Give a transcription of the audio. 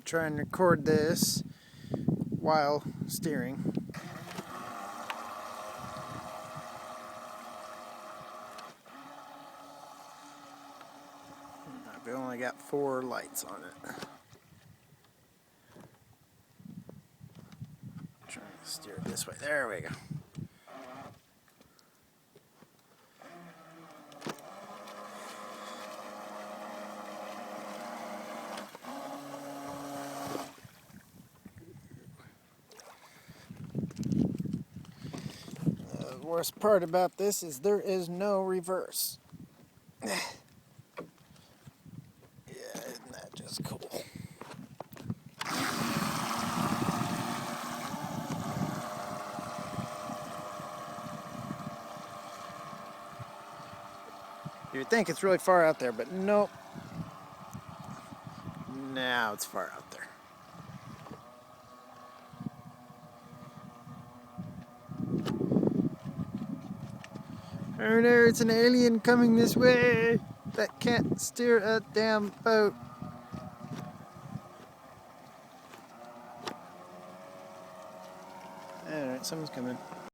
try and record this while steering. We only got 4 lights on it. Trying to steer it this way. There we go. The worst part about this is there is no reverse. Yeah, isn't that just cool? You'd think it's really far out there, but nope. Now it's far out there. Oh no, it's an alien coming this way that can't steer a damn boat. Alright, someone's coming.